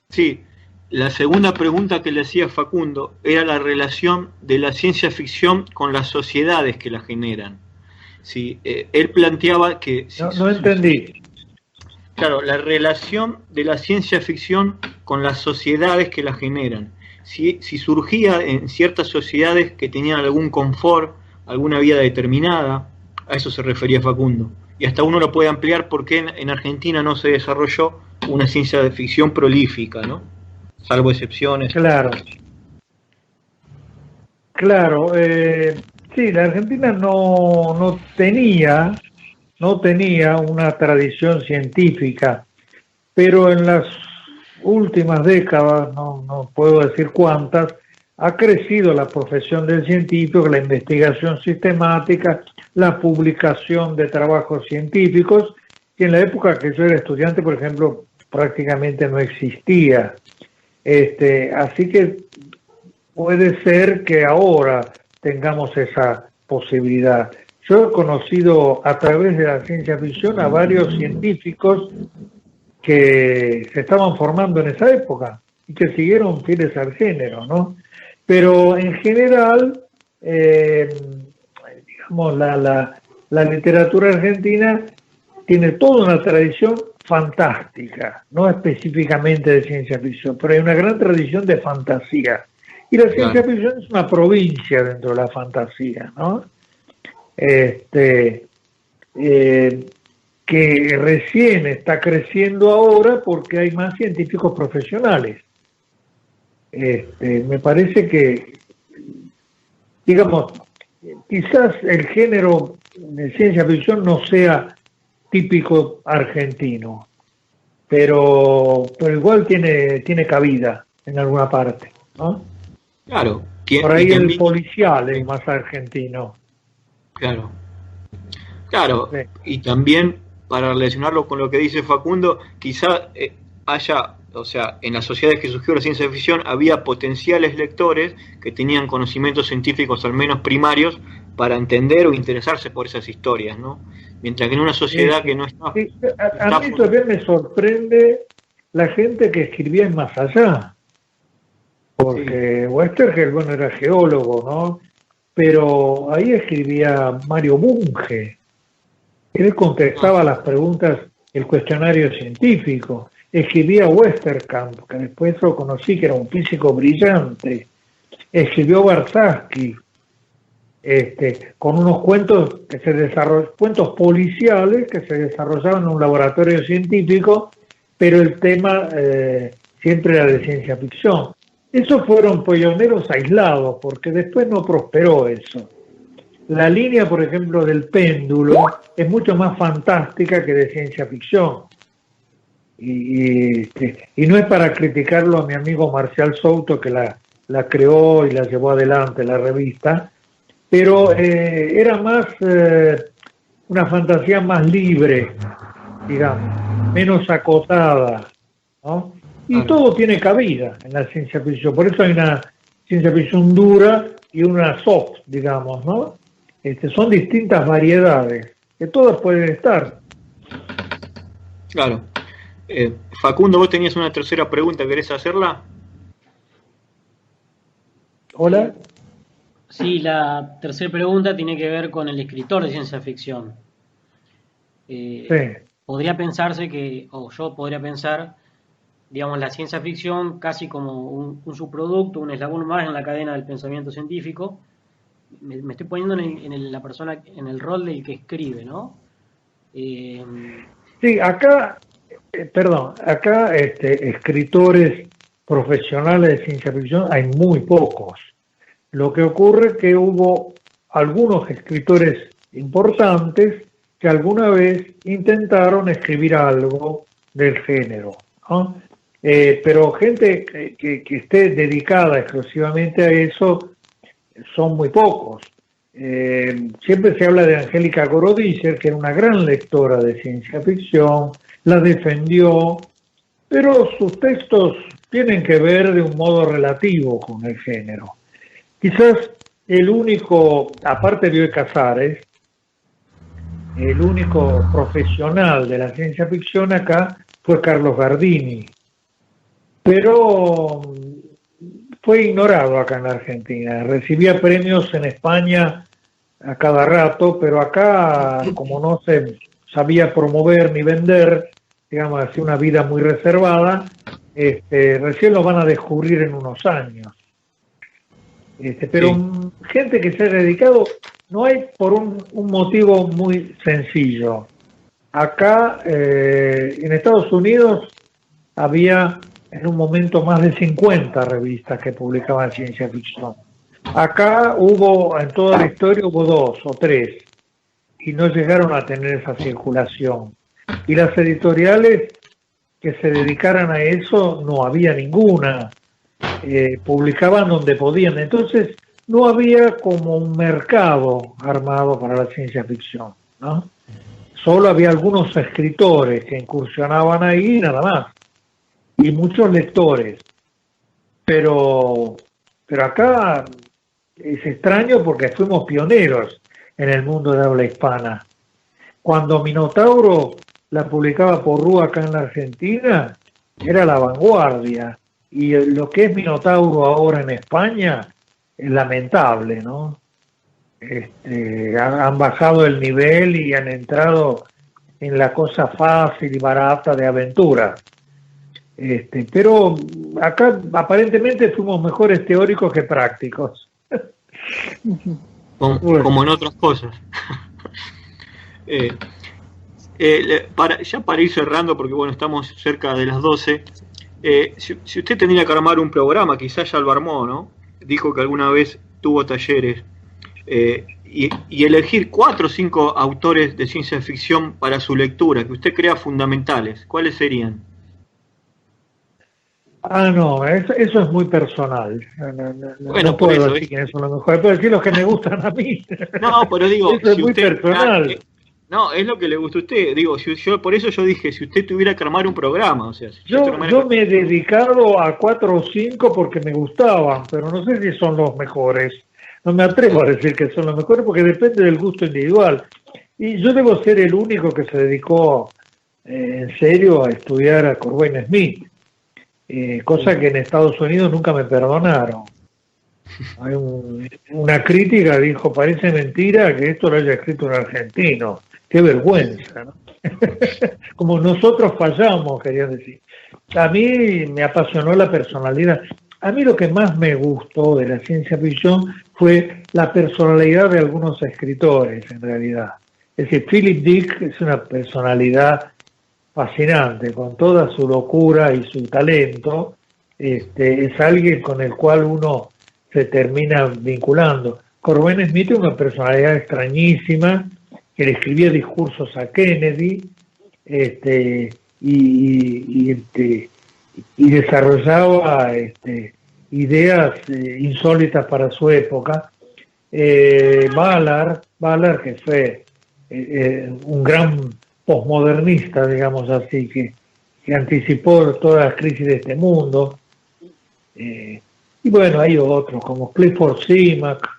Speaker 3: Sí, la segunda pregunta que le hacía Facundo era la relación de la ciencia ficción con las sociedades que la generan. Sí, él planteaba que,
Speaker 2: No, no entendí.
Speaker 3: claro, la relación de la ciencia ficción con las sociedades que la generan. Si surgía en ciertas sociedades que tenían algún confort, alguna vida determinada, a eso se refería Facundo. Y hasta uno lo puede ampliar porque en Argentina no se desarrolló una ciencia de ficción prolífica, ¿no? Salvo excepciones.
Speaker 2: Claro. Claro, sí, la Argentina no tenía una tradición científica, pero en las últimas décadas, no puedo decir cuántas, ha crecido la profesión del científico, la investigación sistemática, la publicación de trabajos científicos, que en la época que yo era estudiante, por ejemplo, prácticamente no existía. Así que puede ser que ahora tengamos esa posibilidad. Yo he conocido a través de la ciencia ficción a varios científicos que se estaban formando en esa época y que siguieron fieles al género, ¿no? Pero en general, digamos, la literatura argentina tiene toda una tradición fantástica, no específicamente de ciencia ficción, pero hay una gran tradición de fantasía. Y la ciencia ficción es una provincia dentro de la fantasía, ¿no? Que recién está creciendo ahora porque hay más científicos profesionales. Me parece que, digamos, quizás el género de ciencia ficción no sea típico argentino, pero igual tiene cabida en alguna parte, ¿no?
Speaker 3: Claro.
Speaker 2: Por ahí el policial es más argentino.
Speaker 3: Claro. Claro.
Speaker 2: Sí.
Speaker 3: Y también, para relacionarlo con lo que dice Facundo, quizá haya, o sea, en las sociedades que surgió la ciencia ficción había potenciales lectores que tenían conocimientos científicos al menos primarios para entender o interesarse por esas historias, ¿no? Mientras que en una sociedad que no está...
Speaker 2: Sí. A mí todavía me sorprende la gente que escribía en Más Allá. Porque Westergel, bueno, era geólogo, ¿no? Pero ahí escribía Mario Bunge. Él contestaba las preguntas, el cuestionario científico. Escribía Westerkamp, que después lo conocí, que era un físico brillante. Escribió Barsaski, con unos cuentos cuentos policiales que se desarrollaban en un laboratorio científico, pero el tema siempre era de ciencia ficción. Esos fueron pioneros aislados, porque después no prosperó eso. La línea, por ejemplo, del péndulo es mucho más fantástica que de ciencia ficción. Y no es para criticarlo a mi amigo Marcial Souto, que la creó y la llevó adelante la revista, pero era más una fantasía más libre, digamos, menos acotada, ¿no? Y todo tiene cabida en la ciencia ficción, por eso hay una ciencia ficción dura y una soft, digamos, ¿no? Son distintas variedades, que todas pueden estar.
Speaker 3: Claro. Facundo, vos tenías una tercera pregunta, ¿querés hacerla?
Speaker 2: Hola.
Speaker 5: Sí, la tercera pregunta tiene que ver con el escritor de ciencia ficción.
Speaker 2: Sí.
Speaker 5: Podría pensarse que, o yo podría pensar, digamos, la ciencia ficción casi como un subproducto, un eslabón más en la cadena del pensamiento científico. Me estoy poniendo la persona, en el rol del que escribe, ¿no?
Speaker 2: Sí, acá, escritores profesionales de ciencia ficción hay muy pocos. Lo que ocurre es que hubo algunos escritores importantes que alguna vez intentaron escribir algo del género, ¿no? Pero gente que esté dedicada exclusivamente a eso son muy pocos. Siempre se habla de Angélica Gorodischer, que era una gran lectora de ciencia ficción, la defendió, pero sus textos tienen que ver de un modo relativo con el género. Quizás el único, aparte de Bioy Casares, el único profesional de la ciencia ficción acá fue Carlos Gardini, pero fue ignorado acá en la Argentina. Recibía premios en España a cada rato, pero acá, como no se sabía promover ni vender, digamos, hacía una vida muy reservada, recién lo van a descubrir en unos años. Pero
Speaker 3: Sí.
Speaker 2: gente que se ha dedicado, no hay por un motivo muy sencillo. Acá, en Estados Unidos, había en un momento más de 50 revistas que publicaban ciencia ficción. Acá en toda la historia hubo 2 o 3, y no llegaron a tener esa circulación. Y las editoriales que se dedicaran a eso, no había ninguna. Publicaban donde podían. Entonces, no había como un mercado armado para la ciencia ficción, ¿no? Solo había algunos escritores que incursionaban ahí, nada más, y muchos lectores. Pero acá es extraño porque fuimos pioneros en el mundo de habla hispana. Cuando Minotauro la publicaba Porrúa acá en la Argentina, era la vanguardia. Y lo que es Minotauro ahora en España es lamentable, ¿no? Han bajado el nivel y han entrado en la cosa fácil y barata de aventura. Pero acá aparentemente fuimos mejores teóricos que prácticos.
Speaker 3: Como en otras cosas. Para ir cerrando, porque bueno, estamos cerca de las 12, si usted tendría que armar un programa, quizás ya lo armó, ¿no? Dijo que alguna vez tuvo talleres, y elegir 4 o 5 autores de ciencia ficción para su lectura, que usted crea fundamentales, ¿cuáles serían?
Speaker 2: No, eso es muy personal.
Speaker 3: Bueno,
Speaker 2: no
Speaker 3: por
Speaker 2: puedo
Speaker 3: eso,
Speaker 2: decir quiénes son los mejores, puedo decir los que me gustan a mí.
Speaker 3: No, pero digo,
Speaker 2: Eso es
Speaker 3: si
Speaker 2: muy
Speaker 3: usted...
Speaker 2: personal.
Speaker 3: No, es lo que le gusta a usted. Digo, por eso yo dije, si usted tuviera que armar un programa, o sea, si
Speaker 2: Yo me he dedicado a 4 o 5 porque me gustaban, pero no sé si son los mejores. No me atrevo a decir que son los mejores porque depende del gusto individual. Y yo debo ser el único que se dedicó en serio a estudiar a Corwin Smith, cosa que en Estados Unidos nunca me perdonaron. Hay una crítica, dijo, parece mentira que esto lo haya escrito un argentino. Qué vergüenza, ¿no? Como nosotros fallamos, querían decir. A mí me apasionó la personalidad. A mí lo que más me gustó de la ciencia ficción fue la personalidad de algunos escritores, en realidad. Es decir, Philip Dick es una personalidad fascinante, con toda su locura y su talento. Es alguien con el cual uno se termina vinculando. Corwin Smith es una personalidad extrañísima, que le escribía discursos a Kennedy, y desarrollaba ideas insólitas para su época. Ballard, que fue un gran posmodernista, digamos así, que anticipó todas las crisis de este mundo. Y bueno, hay otros como Clifford Simak,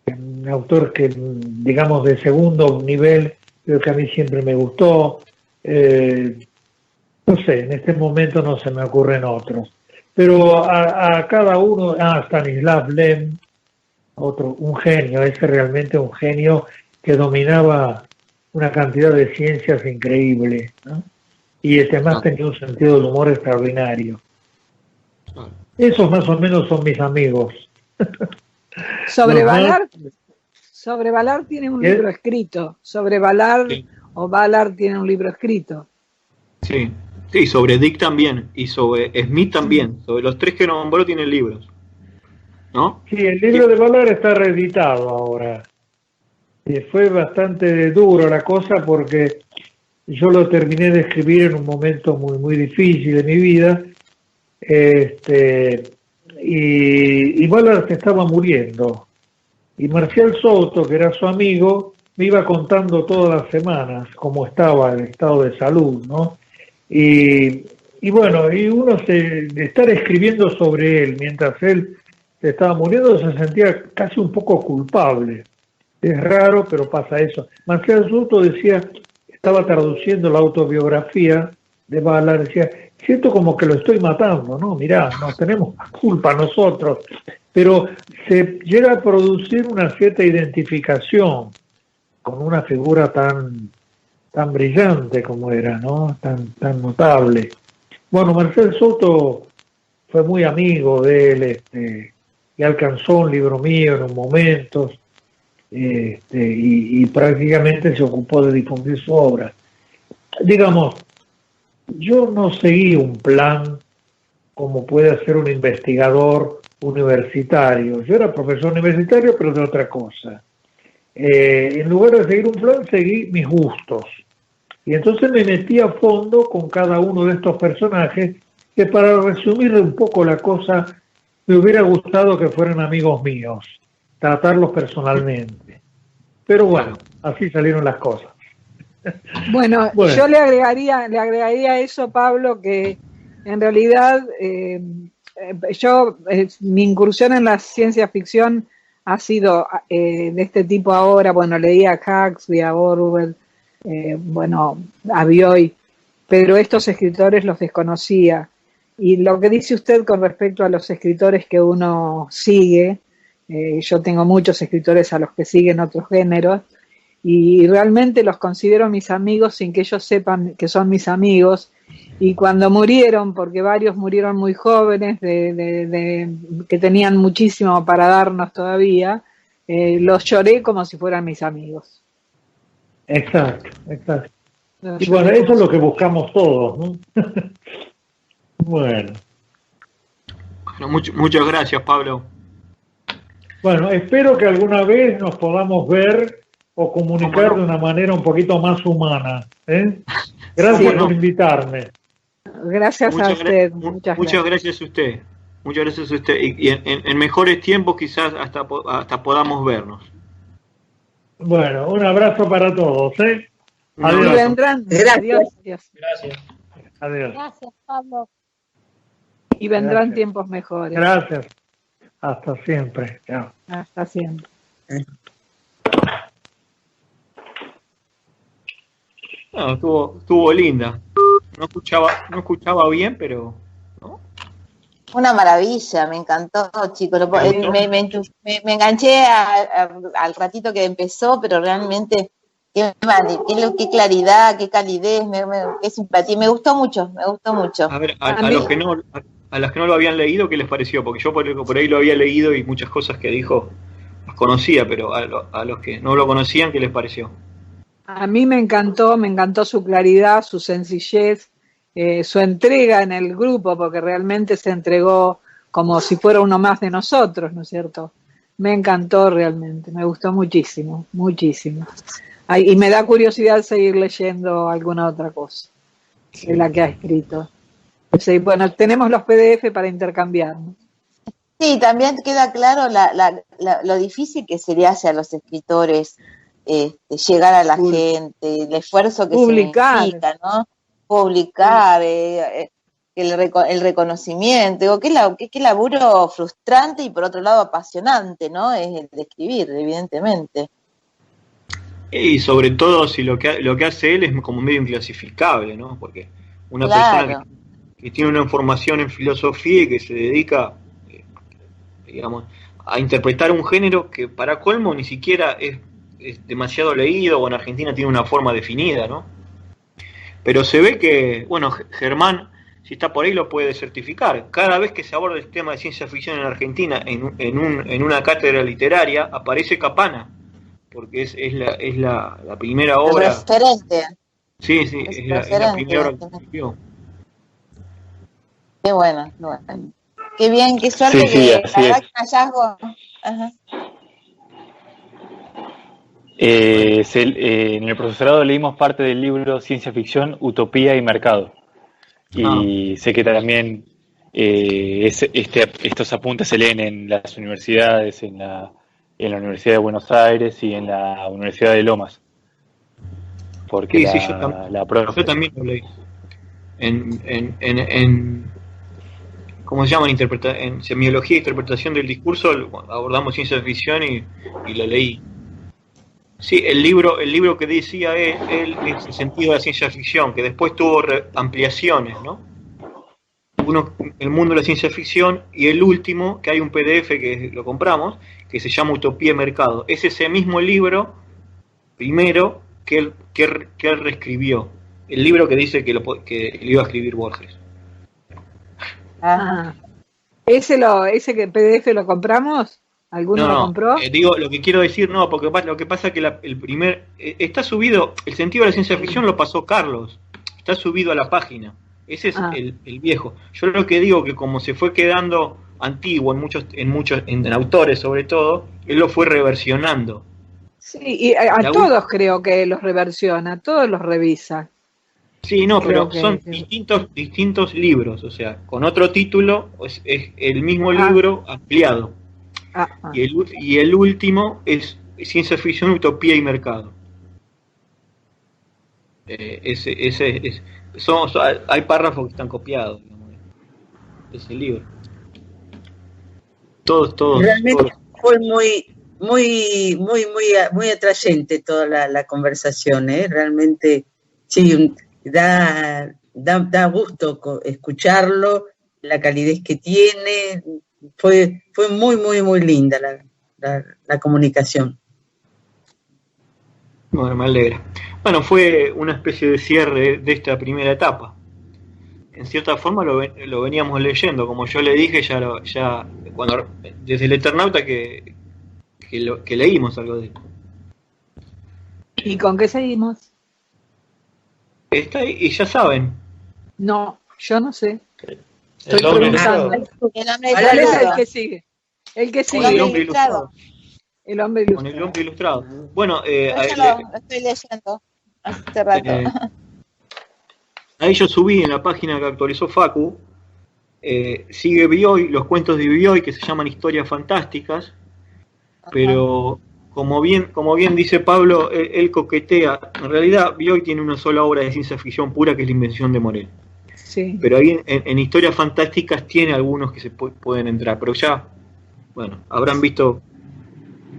Speaker 2: un autor que, digamos, de segundo nivel, pero que a mí siempre me gustó. No sé, en este momento no se me ocurren otros. Pero a cada uno, Stanislav Lem, un genio, ese realmente un genio que dominaba una cantidad de ciencias increíble, ¿no? Y además tenía un sentido del humor extraordinario. Esos más o menos son mis amigos.
Speaker 1: Sobre Ballard tiene un libro escrito. Sobre Ballard, sí. O Ballard tiene un libro escrito.
Speaker 3: Sí, sobre Dick también y sobre Smith también. Sobre los 3 que nombró tienen libros, ¿no?
Speaker 2: Sí, el libro de Ballard está reeditado ahora. Fue bastante duro la cosa porque yo lo terminé de escribir en un momento muy, muy difícil de mi vida. Y Ballard se estaba muriendo. Y Marcial Soto, que era su amigo, me iba contando todas las semanas cómo estaba el estado de salud, ¿no? Y bueno, y uno de estar escribiendo sobre él mientras él se estaba muriendo se sentía casi un poco culpable, Es raro, pero pasa eso. Marcel Soto decía, estaba traduciendo la autobiografía de Ballard, decía, siento como que lo estoy matando, ¿no? Mirá, no tenemos culpa nosotros, pero se llega a producir una cierta identificación con una figura tan brillante como era, ¿no? Tan notable. Bueno, Marcel Soto fue muy amigo de él, y alcanzó un libro mío en un momento, y prácticamente se ocupó de difundir su obra. Digamos, yo no seguí un plan como puede hacer un investigador universitario. Yo era profesor universitario, pero de otra cosa. En lugar de seguir un plan, seguí mis gustos. Y entonces me metí a fondo con cada uno de estos personajes, que para resumir un poco la cosa, me hubiera gustado que fueran amigos míos, tratarlos personalmente. Pero bueno, así salieron las cosas.
Speaker 1: Bueno, yo le agregaría a eso, Pablo, que en realidad mi incursión en la ciencia ficción ha sido de este tipo ahora. Bueno, leía a Huxley, a Orwell, a Bioy, pero estos escritores los desconocía. Y lo que dice usted con respecto a los escritores que uno sigue, yo tengo muchos escritores a los que siguen otros géneros, y realmente los considero mis amigos sin que ellos sepan que son mis amigos. Y cuando murieron, porque varios murieron muy jóvenes, que tenían muchísimo para darnos todavía, los lloré como si fueran mis amigos.
Speaker 2: Exacto. Y bueno, eso es lo que buscamos todos, ¿no? Bueno,
Speaker 3: muchas gracias, Pablo.
Speaker 2: Bueno, espero que alguna vez nos podamos ver o comunicar de una manera un poquito más humana. Gracias por invitarme.
Speaker 1: Gracias a usted.
Speaker 3: Muchas gracias a usted. Muchas gracias a usted. Y en mejores tiempos quizás hasta podamos vernos.
Speaker 2: Bueno, un abrazo para todos.
Speaker 1: Adiós. Adiós.
Speaker 5: Gracias.
Speaker 2: Adiós.
Speaker 6: Gracias, Pablo.
Speaker 1: Y vendrán tiempos mejores.
Speaker 2: Gracias. Hasta siempre. Chao.
Speaker 1: Hasta siempre.
Speaker 3: No, estuvo linda. No escuchaba bien, pero ¿no?
Speaker 7: Una maravilla, me encantó, chicos. Me enganché al ratito que empezó, pero realmente qué claridad, qué calidez, qué simpatía. Me gustó mucho.
Speaker 3: A ver, a las que no lo habían leído, ¿qué les pareció? Porque yo por ahí lo había leído y muchas cosas que dijo las conocía, pero a los que no lo conocían, ¿qué les pareció?
Speaker 1: A mí me encantó su claridad, su sencillez, su entrega en el grupo, porque realmente se entregó como si fuera uno más de nosotros, ¿no es cierto? Me encantó realmente, me gustó muchísimo. Y me da curiosidad seguir leyendo alguna otra cosa de la que ha escrito. Sí, bueno, tenemos los PDF para intercambiar, ¿no?
Speaker 7: Sí, también queda claro lo difícil que se le hace a los escritores llegar a la gente, el esfuerzo que significa, ¿no? Publicar, el reconocimiento, digo, qué laburo frustrante y por otro lado apasionante, ¿no? Es el de escribir, evidentemente.
Speaker 3: Y sobre todo si lo que hace él es como medio inclasificable, ¿no? Porque una persona que tiene una formación en filosofía y que se dedica, digamos, a interpretar un género que para colmo ni siquiera es demasiado leído, o en Argentina tiene una forma definida, ¿no? Pero se ve que, bueno, Germán, si está por ahí, lo puede certificar. Cada vez que se aborda el tema de ciencia ficción en Argentina en una cátedra literaria, aparece Capana, porque es la primera obra.
Speaker 7: El referente.
Speaker 3: Sí, es la primera obra que escribió.
Speaker 7: Qué bueno. Qué bien, qué suerte que haga un hallazgo. Ajá.
Speaker 8: En el profesorado leímos parte del libro Ciencia Ficción, Utopía y Mercado. Y sé que también estos apuntes se leen en las universidades, en la Universidad de Buenos Aires y en la Universidad de Lomas. Porque
Speaker 3: yo también lo leí. En ¿cómo se llama? En semiología e interpretación del discurso abordamos ciencia ficción y lo leí. Sí, el libro que decía él es El sentido de la ciencia ficción, que después tuvo ampliaciones, ¿no? Uno, El mundo de la ciencia ficción, y el último, que hay un PDF que lo compramos, que se llama Utopía y Mercado. Es ese mismo libro, primero, que él reescribió. El libro que dice que lo iba a escribir Borges.
Speaker 1: Ah. ¿Ese que PDF lo compramos? ¿Alguno lo compró?
Speaker 3: Digo, lo que quiero decir, no, porque lo que pasa es que el primer... está subido, El sentido de la ciencia ficción lo pasó Carlos, está subido a la página. Ese es el viejo. Yo lo que digo que como se fue quedando antiguo en autores sobre todo, él lo fue reversionando.
Speaker 1: Sí, y a todos creo que los reversiona, todos los revisa.
Speaker 3: Sí, no, pero son distintos libros, o sea, con otro título es el mismo libro ampliado. Y el último es Ciencia Ficción, Utopía y Mercado. Hay párrafos que están copiados, digamos, de ese libro. Todos.
Speaker 6: Realmente fue muy atrayente toda la conversación, ¿eh? Realmente, sí, da gusto escucharlo, la calidez que tiene. Fue muy linda la comunicación.
Speaker 3: Bueno, me alegra. Bueno, fue una especie de cierre de esta primera etapa. En cierta forma lo veníamos leyendo, como yo le dije ya cuando desde el Eternauta que leímos algo de él.
Speaker 1: ¿Y con qué seguimos?
Speaker 3: Está ahí, y ya saben.
Speaker 1: No, yo no sé.
Speaker 4: El hombre ilustrado.
Speaker 1: ¿Cuál es el que sigue? El que sigue.
Speaker 3: El hombre ilustrado.
Speaker 1: El hombre ilustrado.
Speaker 3: Con el hombre ilustrado. Bueno,
Speaker 7: lo estoy leyendo hace rato.
Speaker 3: Ahí yo subí en la página que actualizó Facu, sigue Bioy, los cuentos de Bioy que se llaman historias fantásticas, pero como bien dice Pablo, él coquetea. En realidad Bioy tiene una sola obra de ciencia ficción pura, que es La invención de Morel.
Speaker 1: Sí.
Speaker 3: Pero ahí en historias fantásticas tiene algunos que se pueden entrar, pero ya, bueno, habrán visto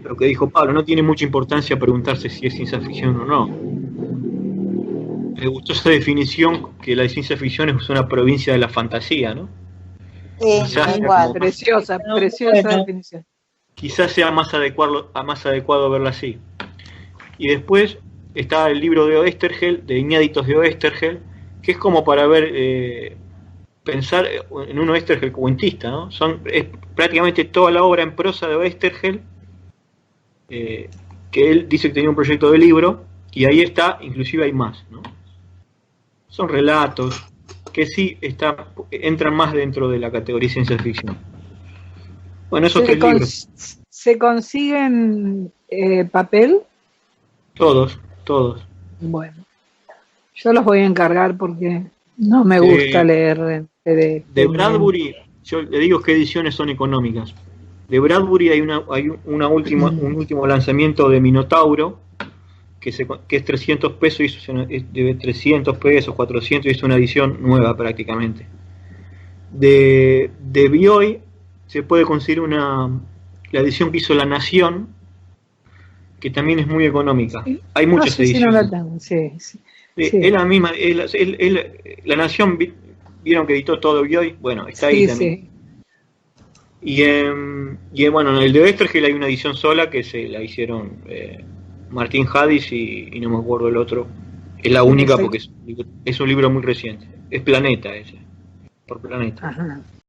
Speaker 3: lo que dijo Pablo, no tiene mucha importancia preguntarse si es ciencia ficción o no. Me gustó esa definición, que la ciencia ficción es una provincia de la fantasía, ¿no?
Speaker 7: Sí, igual.
Speaker 1: Preciosa definición.
Speaker 3: Quizás sea más adecuado verla así. Y después está el libro de Oesterheld, de Inéditos de Oesterheld, que es como para pensar en un Oesterheld cuentista, ¿no? Es prácticamente toda la obra en prosa de Oesterheld, que él dice que tenía un proyecto de libro, y ahí está, inclusive hay más, ¿no? Son relatos que sí entran más dentro de la categoría de ciencia ficción. Bueno, esos tres libros.
Speaker 1: ¿Se consiguen papel?
Speaker 3: Todos.
Speaker 1: Bueno, yo los voy a encargar porque no me gusta leer de
Speaker 3: Bradbury. Yo le digo qué ediciones son económicas. De Bradbury hay un último lanzamiento de Minotauro, que es 300 pesos, de 300 pesos, 400, y es una edición nueva prácticamente. De Bioy se puede conseguir la edición que hizo La Nación, que también es muy económica. Sí. Hay muchas ediciones.
Speaker 1: Sí.
Speaker 3: Es la misma, La Nación, vieron que editó todo Bioy, bueno, está ahí también. Sí. Y bueno, en el de Oesterheld hay una edición sola que se la hicieron Martín Hadis y no me acuerdo el otro. Es la única porque es un libro muy reciente. Es Planeta ese, por Planeta.
Speaker 1: Ajá.